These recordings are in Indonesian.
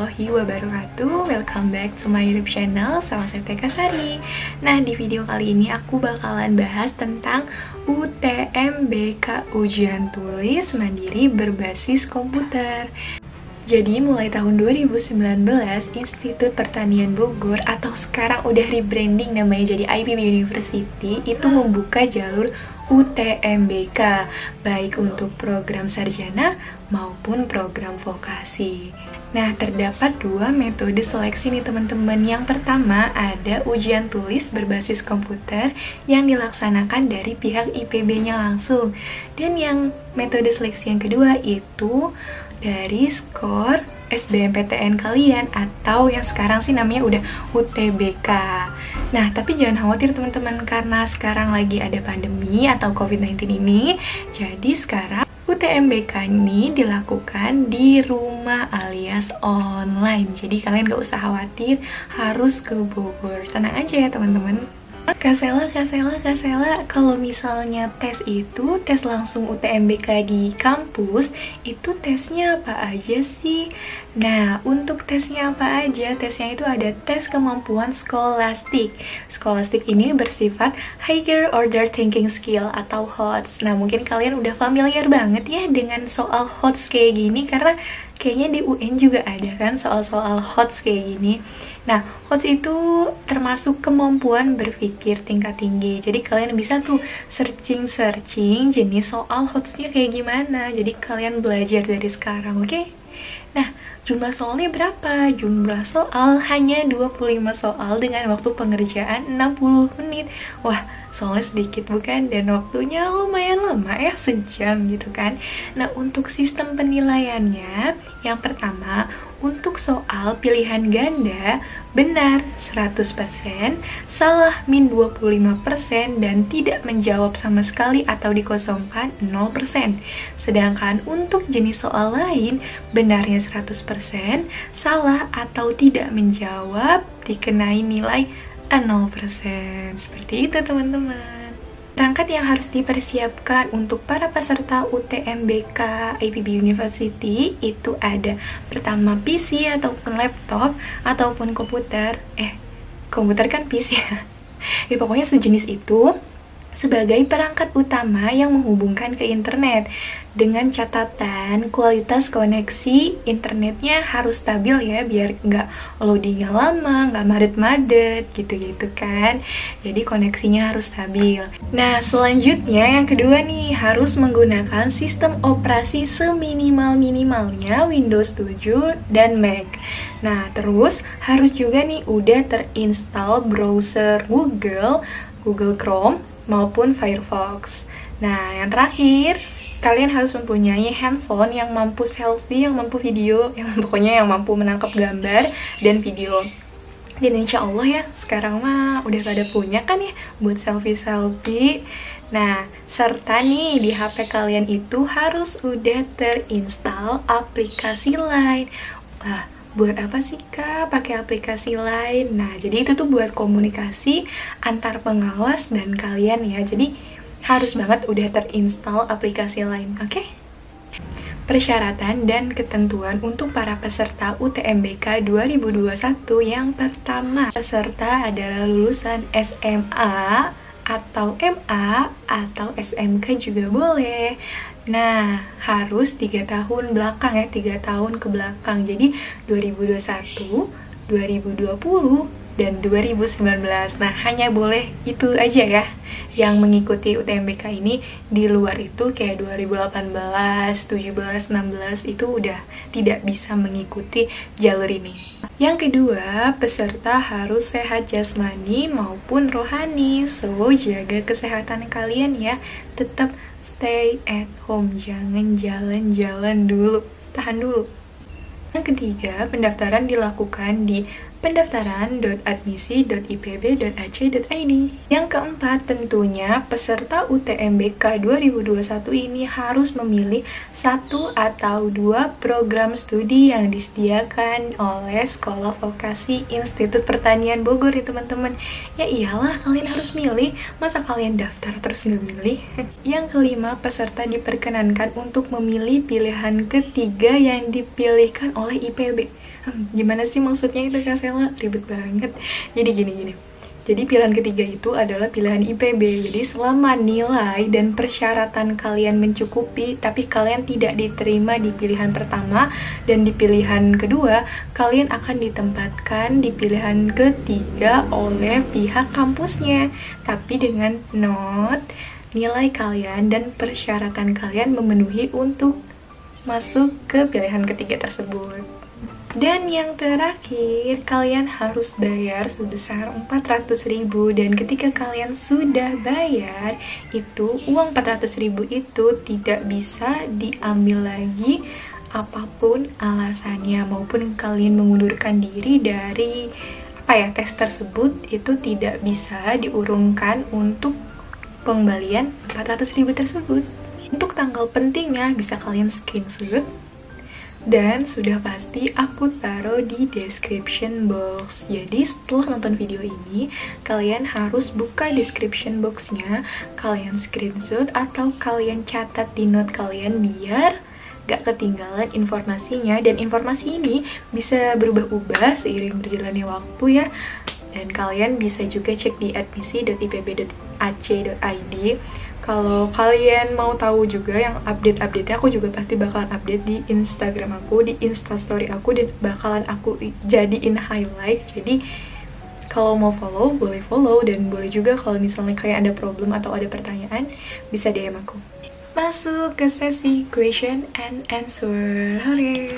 warahmatullahi wabarakatuh. Welcome back to my YouTube channel. Sama saya Teka Sari. Nah, di video kali ini aku bakalan bahas tentang UTMBK, ujian tulis mandiri berbasis komputer. Jadi mulai tahun 2019, Institut Pertanian Bogor atau sekarang udah rebranding namanya jadi IPB University itu membuka jalur UTMBK, baik untuk program sarjana maupun program vokasi. Nah, terdapat dua metode seleksi nih teman-teman. Yang pertama ada ujian tulis berbasis komputer yang dilaksanakan dari pihak IPB-nya langsung. Dan yang metode seleksi yang kedua itu dari skor SBMPTN kalian atau yang sekarang sih namanya udah UTBK. Nah, tapi jangan khawatir teman-teman karena sekarang lagi ada pandemi atau COVID-19 ini. Jadi sekarang UTMBK ini dilakukan di rumah alias online. Jadi kalian gak usah khawatir harus ke Bogor. Tenang aja ya teman-teman. Kasela, kalau misalnya tes itu, tes langsung UTMBK di kampus, itu tesnya apa aja sih? Nah, untuk tesnya apa aja? Tesnya itu ada tes kemampuan skolastik. Skolastik ini bersifat Higher Order Thinking Skill atau HOTS. Nah, mungkin kalian udah familiar banget ya dengan soal HOTS kayak gini, karena kayaknya di UN juga ada kan soal-soal HOTS kayak gini. Nah, HOTS itu termasuk kemampuan berpikir tingkat tinggi. Jadi kalian bisa tuh searching jenis soal HOTS-nya kayak gimana. Jadi kalian belajar dari sekarang, oke? Nah, jumlah soalnya berapa? Jumlah soal hanya 25 soal dengan waktu pengerjaan 60 menit. Wah, soalnya sedikit bukan? Dan waktunya lumayan lama ya, sejam gitu kan. Nah, untuk sistem penilaiannya, yang pertama, untuk soal pilihan ganda, benar 100%, salah min 25%, dan tidak menjawab sama sekali atau dikosongkan 0%. Sedangkan untuk jenis soal lain, benarnya 100%, salah atau tidak menjawab, dikenai nilai 0%. Seperti itu teman-teman. Perangkat yang harus dipersiapkan untuk para peserta UTMBK IPB University itu ada pertama PC ataupun laptop ataupun komputer. Komputer kan PC ya. Ya pokoknya sejenis itu sebagai perangkat utama yang menghubungkan ke internet. Dengan catatan kualitas koneksi internetnya harus stabil ya, biar nggak loadingnya lama, nggak madet-madet gitu-gitu kan. Jadi koneksinya harus stabil. Nah, selanjutnya yang kedua nih, harus menggunakan sistem operasi seminimal-minimalnya Windows 7 dan Mac. Nah, terus harus juga nih udah terinstall browser Google Chrome maupun Firefox. Nah, yang terakhir, kalian harus mempunyai handphone yang mampu selfie, yang mampu video, pokoknya yang mampu menangkap gambar dan video. Dan insya Allah ya, sekarang mah udah pada punya kan ya buat selfie-selfie. Nah, serta nih di HP kalian itu harus udah terinstall aplikasi Line. Wah, buat apa sih Kak pakai aplikasi Line? Nah, jadi itu tuh buat komunikasi antar pengawas dan kalian ya. Jadi harus banget udah terinstall aplikasi Line, oke? Persyaratan dan ketentuan untuk para peserta UTMBK 2021. Yang pertama, peserta adalah lulusan SMA atau MA atau SMK juga boleh. Nah, harus 3 tahun belakang ya, 3 tahun ke belakang. Jadi 2021, 2020, dan 2019. Nah, hanya boleh itu aja ya yang mengikuti UTMBK ini. Di luar itu kayak 2018, 17, 16 itu udah tidak bisa mengikuti jalur ini. Yang kedua, peserta harus sehat jasmani maupun rohani. So, jaga kesehatan kalian ya. Tetap stay at home, jangan jalan-jalan dulu. Tahan dulu. Yang ketiga, pendaftaran dilakukan di pendaftaran.admisi.ipb.ac.id. Yang keempat, tentunya peserta UTMBK 2021 ini harus memilih 1 atau 2 program studi yang disediakan oleh Sekolah Vokasi Institut Pertanian Bogor ya teman-teman. Ya iyalah, kalian harus milih, masa kalian daftar terus nggak milih? Yang kelima, peserta diperkenankan untuk memilih pilihan ketiga yang dipilihkan oleh IPB. Gimana sih maksudnya itu Kak Sela? Ribet banget. Jadi gini. Jadi pilihan ketiga itu adalah pilihan IPB. Jadi selama nilai dan persyaratan kalian mencukupi, tapi kalian tidak diterima di pilihan pertama dan di pilihan kedua, kalian akan ditempatkan di pilihan ketiga oleh pihak kampusnya. Tapi dengan nilai kalian dan persyaratan kalian memenuhi untuk masuk ke pilihan ketiga tersebut. Dan yang terakhir, kalian harus bayar sebesar 400.000, dan ketika kalian sudah bayar, itu uang 400.000 itu tidak bisa diambil lagi apapun alasannya, maupun kalian mengundurkan diri dari tes tersebut, itu tidak bisa diurungkan untuk pengembalian 400.000 tersebut. Untuk tanggal pentingnya bisa kalian screenshot, dan sudah pasti aku taruh di description box. Jadi setelah nonton video ini, kalian harus buka description boxnya, kalian screenshot atau kalian catat di note kalian biar gak ketinggalan informasinya. Dan informasi ini bisa berubah-ubah seiring berjalannya waktu ya. Dan kalian bisa juga cek di admisi.ipb.ac.id. Kalau kalian mau tahu juga yang update-update-nya, aku juga pasti bakalan update di Instagram aku, di Instastory aku, dan bakalan aku jadiin highlight. Jadi kalau mau follow, boleh follow, dan boleh juga kalau misalnya kalian ada problem atau ada pertanyaan, bisa DM aku. Masuk ke sesi question and answer. Hore!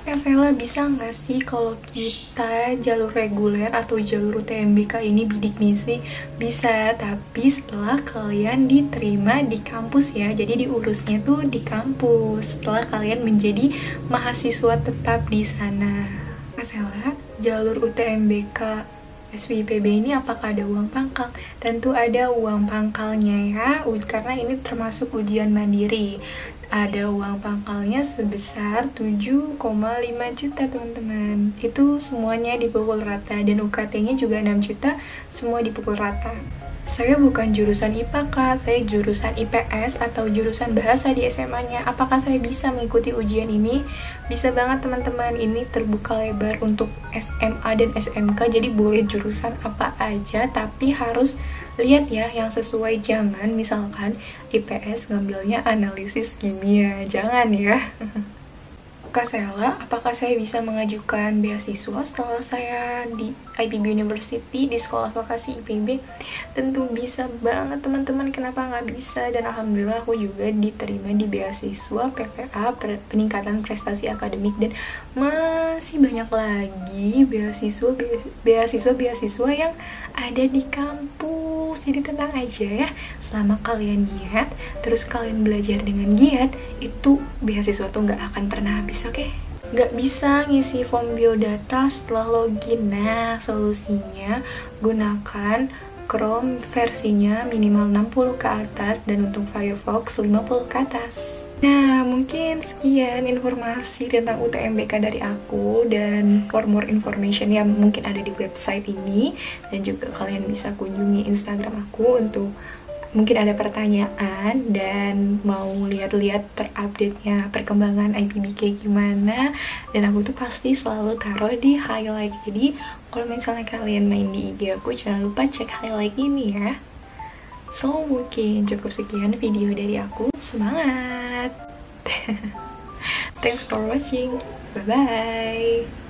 Kak Sela, bisa nggak sih kalau kita jalur reguler atau jalur UTMBK ini bidik misi? Bisa, tapi setelah kalian diterima di kampus ya. Jadi diurusnya tuh di kampus setelah kalian menjadi mahasiswa tetap di sana. Kak Sela, jalur UTMBK SBIPB ini apakah ada uang pangkal? Tentu ada uang pangkalnya ya, karena ini termasuk ujian mandiri. Ada uang pangkalnya sebesar 7,5 juta teman-teman. Itu semuanya dipukul rata, dan UKT-nya juga 6 juta, semua dipukul rata. Saya bukan jurusan IPA Kak, saya jurusan IPS atau jurusan bahasa di SMA-nya. Apakah saya bisa mengikuti ujian ini? Bisa banget teman-teman, ini terbuka lebar untuk SMA dan SMK, jadi boleh jurusan apa aja, tapi harus lihat ya yang sesuai. Jangan misalkan IPS ngambilnya analisis kimia, jangan ya. Kak Sela, apakah saya bisa mengajukan beasiswa setelah saya di IPB University, di sekolah vokasi IPB? Tentu bisa banget teman-teman, kenapa nggak bisa? Dan alhamdulillah aku juga diterima di beasiswa PPA, peningkatan prestasi akademik, dan masih banyak lagi beasiswa yang ada di kampus. Jadi tenang aja ya, selama kalian giat, terus kalian belajar dengan giat, itu beasiswa tuh nggak akan pernah habis. Oke, nggak bisa ngisi form biodata setelah login. Nah, solusinya gunakan Chrome versinya minimal 60 ke atas, dan untuk Firefox 50 ke atas. Nah, mungkin sekian informasi tentang UTMBK dari aku, dan for more information ya mungkin ada di website ini, dan juga kalian bisa kunjungi Instagram aku untuk mungkin ada pertanyaan dan mau lihat-lihat terupdate-nya perkembangan IPB kayak gimana. Dan aku tuh pasti selalu taruh di highlight. Jadi kalau misalnya kalian main di IG aku, jangan lupa cek highlight ini ya. So mungkin cukup sekian video dari aku. Semangat. Thanks for watching. Bye bye.